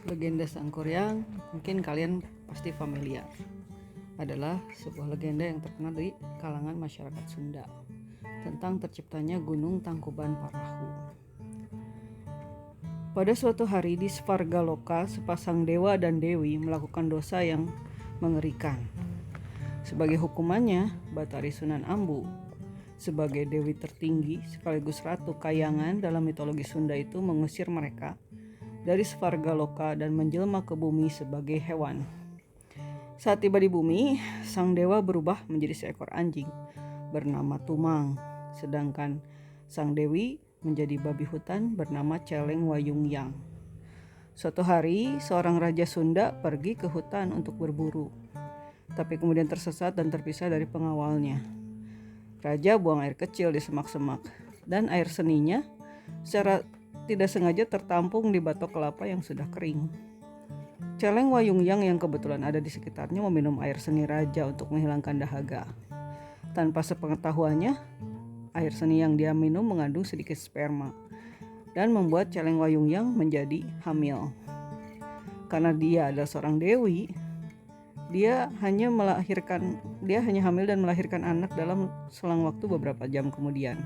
Legenda Sangkuriang mungkin kalian pasti familiar. Adalah sebuah legenda yang terkenal di kalangan masyarakat Sunda tentang terciptanya Gunung Tangkuban Parahu. Pada suatu hari di Svargaloka, sepasang dewa dan dewi melakukan dosa yang mengerikan. Sebagai hukumannya, Batari Sunan Ambu sebagai dewi tertinggi sekaligus ratu kayangan dalam mitologi Sunda itu mengusir mereka dari Svargaloka dan menjelma ke bumi sebagai hewan. Saat tiba di bumi, sang dewa berubah menjadi seekor anjing bernama Tumang, sedangkan sang dewi menjadi babi hutan bernama Celeng Wayungyang. Suatu hari, seorang raja Sunda pergi ke hutan untuk berburu, tapi kemudian tersesat dan terpisah dari pengawalnya. Raja buang air kecil di semak-semak, dan air seninya secara tidak sengaja tertampung di batok kelapa yang sudah kering. Celeng Wayungyang yang kebetulan ada di sekitarnya meminum air seni raja untuk menghilangkan dahaga. Tanpa sepengetahuannya, air seni yang dia minum mengandung sedikit sperma dan membuat Celeng Wayungyang menjadi hamil. Karena dia adalah seorang dewi, dia hanya hamil dan melahirkan anak dalam selang waktu beberapa jam kemudian.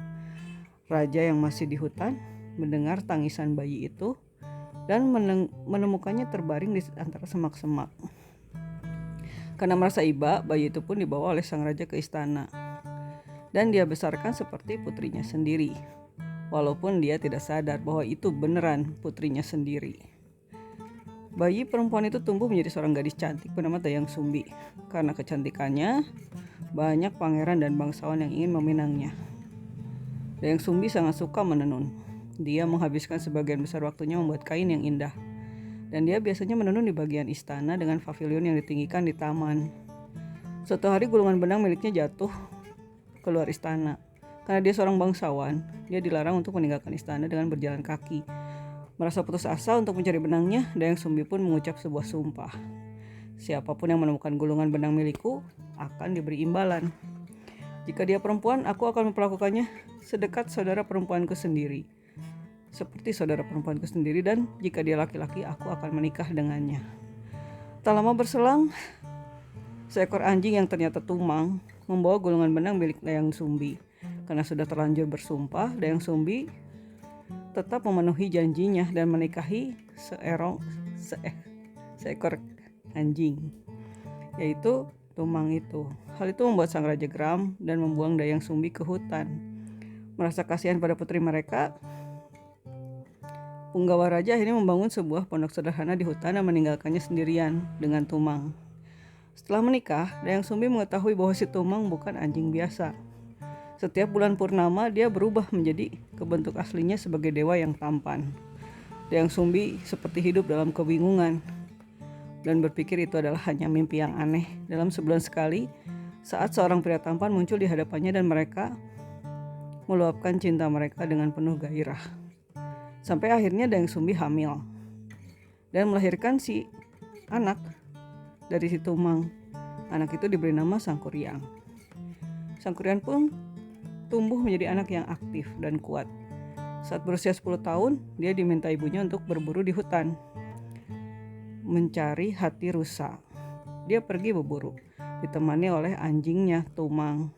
Raja yang masih di hutan mendengar tangisan bayi itu dan menemukannya terbaring di antara semak-semak. Karena merasa iba, bayi itu pun dibawa oleh sang raja ke istana dan dia besarkan seperti putrinya sendiri, walaupun dia tidak sadar bahwa itu beneran putrinya sendiri. Bayi perempuan itu tumbuh menjadi seorang gadis cantik bernama Dayang Sumbi. Karena kecantikannya, banyak pangeran dan bangsawan yang ingin meminangnya. Dayang Sumbi sangat suka menenun. Dia menghabiskan sebagian besar waktunya membuat kain yang indah. Dan dia biasanya menenun di bagian istana dengan pavilion yang ditinggikan di taman. Suatu hari gulungan benang miliknya jatuh keluar istana. Karena dia seorang bangsawan, dia dilarang untuk meninggalkan istana dengan berjalan kaki. Merasa putus asa untuk mencari benangnya, Dayang Sumbi pun mengucap sebuah sumpah. Siapapun yang menemukan gulungan benang milikku akan diberi imbalan. Jika dia perempuan, aku akan memperlakukannya sedekat saudara perempuanku sendiri. Seperti saudara perempuanku sendiri, dan jika dia laki-laki, aku akan menikah dengannya. Tak lama berselang, seekor anjing yang ternyata Tumang membawa gulungan benang milik Dayang Sumbi. Karena sudah terlanjur bersumpah, Dayang Sumbi tetap memenuhi janjinya dan menikahi seekor anjing, yaitu Tumang itu. Hal itu membuat sang raja geram dan membuang Dayang Sumbi ke hutan. Merasa kasihan pada putri mereka, punggawa raja akhirnya membangun sebuah pondok sederhana di hutan dan meninggalkannya sendirian dengan Tumang. Setelah menikah, Dayang Sumbi mengetahui bahwa si Tumang bukan anjing biasa. Setiap bulan purnama dia berubah menjadi kebentuk aslinya sebagai dewa yang tampan. Dayang Sumbi seperti hidup dalam kebingungan dan berpikir itu adalah hanya mimpi yang aneh. Dalam sebulan sekali, saat seorang pria tampan muncul di hadapannya dan mereka meluapkan cinta mereka dengan penuh gairah. Sampai akhirnya Dayang Sumbi hamil dan melahirkan si anak dari si Tumang. Anak itu diberi nama Sangkuriang. Sangkuriang pun tumbuh menjadi anak yang aktif dan kuat. Saat berusia 10 tahun, dia diminta ibunya untuk berburu di hutan, mencari hati rusa. Dia pergi berburu, ditemani oleh anjingnya Tumang.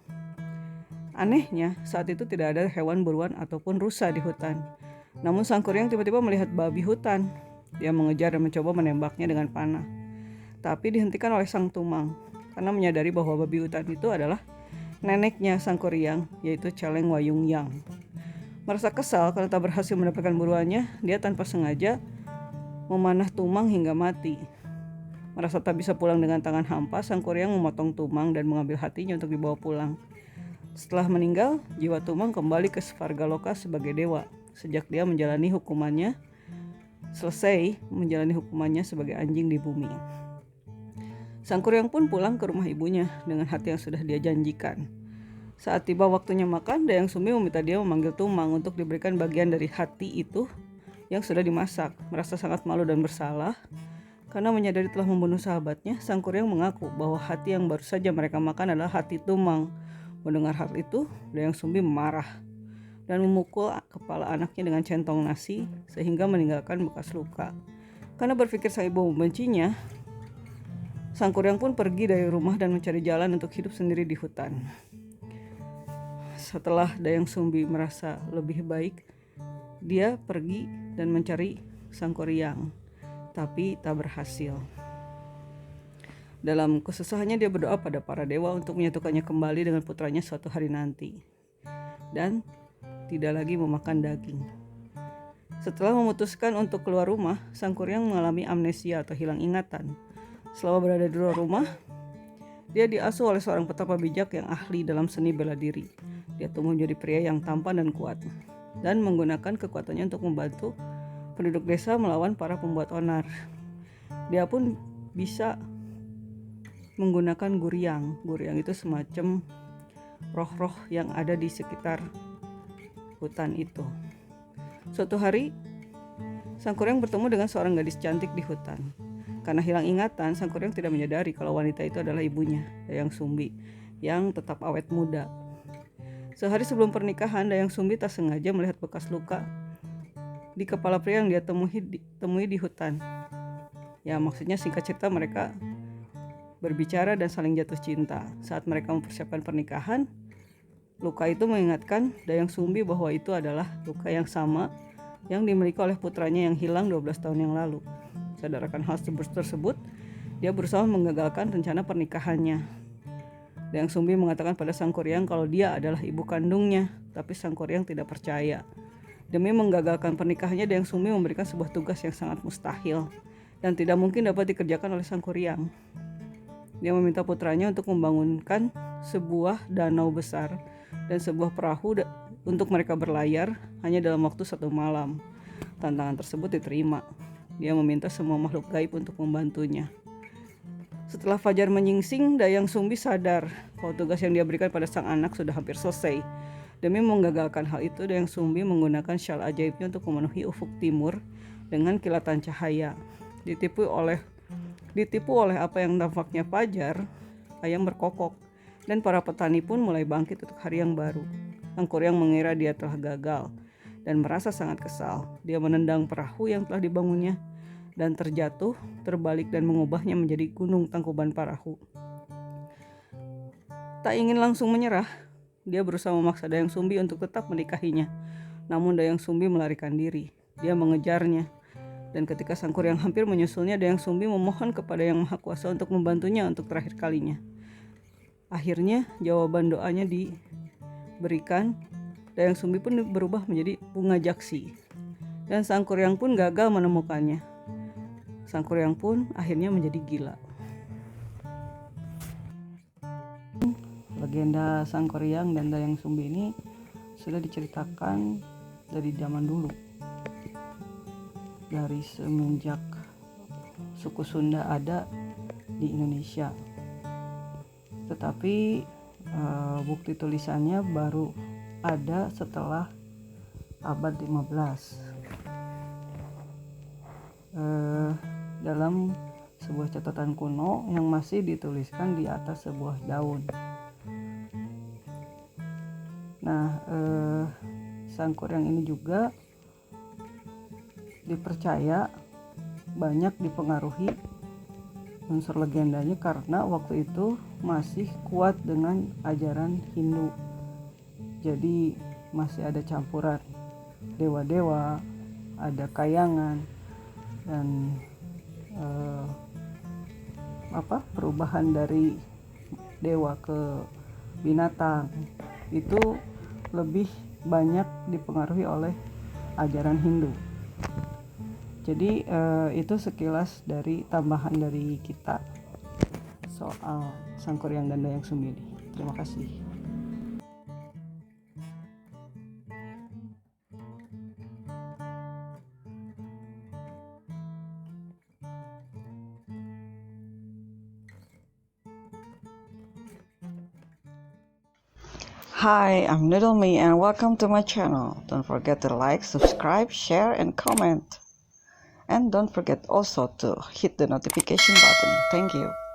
Anehnya, saat itu tidak ada hewan buruan ataupun rusa di hutan. Namun Sangkuriang tiba-tiba melihat babi hutan. Dia mengejar dan mencoba menembaknya dengan panah, tapi dihentikan oleh sang Tumang karena menyadari bahwa babi hutan itu adalah neneknya Sangkuriang, yaitu Celeng Wayungyang. Merasa kesal karena tak berhasil mendapatkan buruannya, dia tanpa sengaja memanah Tumang hingga mati. Merasa tak bisa pulang dengan tangan hampa, Sangkuriang memotong Tumang dan mengambil hatinya untuk dibawa pulang. Setelah meninggal, jiwa Tumang kembali ke Svargaloka sebagai dewa. Sejak dia selesai menjalani hukumannya sebagai anjing di bumi. Sangkuriang pun pulang ke rumah ibunya dengan hati yang sudah dia janjikan. Saat tiba waktunya makan, Dayang Sumbi meminta dia memanggil Tumang untuk diberikan bagian dari hati itu yang sudah dimasak. Merasa sangat malu dan bersalah karena menyadari telah membunuh sahabatnya, Sangkuriang mengaku bahwa hati yang baru saja mereka makan adalah hati Tumang. Mendengar hal itu, Dayang Sumbi marah dan memukul kepala anaknya dengan centong nasi sehingga meninggalkan bekas luka. Karena berpikir sang ibu membencinya, sang kuryang pun pergi dari rumah dan mencari jalan untuk hidup sendiri di hutan. Setelah Dayang Sumbi merasa lebih baik, dia pergi dan mencari sang kuryang, tapi tak berhasil. Dalam kesusahannya dia berdoa pada para dewa untuk menyatukannya kembali dengan putranya suatu hari nanti, dan tidak lagi memakan daging. Setelah memutuskan untuk keluar rumah, sang kuryang mengalami amnesia atau hilang ingatan. Selama berada di luar rumah, dia diasuh oleh seorang petapa bijak yang ahli dalam seni bela diri. Dia tumbuh menjadi pria yang tampan dan kuat, dan menggunakan kekuatannya untuk membantu penduduk desa melawan para pembuat onar. Dia pun bisa menggunakan guryang. Guryang itu semacam roh-roh yang ada di sekitar hutan itu. Suatu hari, sang kuryang bertemu dengan seorang gadis cantik di hutan. Karena hilang ingatan, sang kuryang tidak menyadari kalau wanita itu adalah ibunya, Dayang Sumbi, yang tetap awet muda. Sehari sebelum pernikahan, Dayang Sumbi tak sengaja melihat bekas luka di kepala pria yang dia temui di hutan. Ya, maksudnya singkat cerita mereka berbicara dan saling jatuh cinta. Saat mereka mempersiapkan pernikahan, luka itu mengingatkan Dayang Sumbi bahwa itu adalah luka yang sama yang dimiliki oleh putranya yang hilang 12 tahun yang lalu. Sadarkan hal tersebut, dia berusaha menggagalkan rencana pernikahannya. Dayang Sumbi mengatakan pada sang kuryang kalau dia adalah ibu kandungnya, tapi sang kuryang tidak percaya. Demi menggagalkan pernikahannya, Dayang Sumbi memberikan sebuah tugas yang sangat mustahil dan tidak mungkin dapat dikerjakan oleh sang kuryang. Dia meminta putranya untuk membangunkan sebuah danau besar dan sebuah perahu untuk mereka berlayar hanya dalam waktu 1 malam. Tantangan tersebut diterima. Dia meminta semua makhluk gaib untuk membantunya. Setelah fajar menyingsing, Dayang Sumbi sadar bahwa tugas yang dia berikan pada sang anak sudah hampir selesai. Demi menggagalkan hal itu, Dayang Sumbi menggunakan syal ajaibnya untuk memenuhi ufuk timur dengan kilatan cahaya. Ditipu oleh apa yang nampaknya fajar, ayam berkokok, dan para petani pun mulai bangkit untuk hari yang baru. Sang kuryang mengira dia telah gagal dan merasa sangat kesal. Dia menendang perahu yang telah dibangunnya dan terjatuh, terbalik dan mengubahnya menjadi gunung tangkuban perahu. Tak ingin langsung menyerah, dia berusaha memaksa Dayang Sumbi untuk tetap menikahinya. Namun Dayang Sumbi melarikan diri. Dia mengejarnya. Dan ketika sang kuryang hampir menyusulnya, Dayang Sumbi memohon kepada Yang Maha Kuasa untuk membantunya untuk terakhir kalinya. Akhirnya jawaban doanya diberikan. Dayang Sumbi pun berubah menjadi bunga jaksi. Dan sang kuryang pun gagal menemukannya. Sang kuryang pun akhirnya menjadi gila. Legenda sang kuryang dan Dayang Sumbi ini sudah diceritakan dari zaman dulu. Dari semenjak suku Sunda ada di Indonesia. Tetapi bukti tulisannya baru ada setelah abad 15. Dalam sebuah catatan kuno yang masih dituliskan di atas sebuah daun. Nah, sang kuryang ini juga dipercaya banyak dipengaruhi unsur legendanya karena waktu itu masih kuat dengan ajaran Hindu. Jadi masih ada campuran dewa-dewa, ada kayangan dan perubahan dari dewa ke binatang itu lebih banyak dipengaruhi oleh ajaran Hindu. Jadi itu sekilas dari tambahan dari kita soal sang kuryang dan Dayang Sumbi. Terima kasih. Hi, I'm Noodle Me and welcome to my channel. Don't forget to like, subscribe, share, and comment. And don't forget also to hit the notification button. Thank you.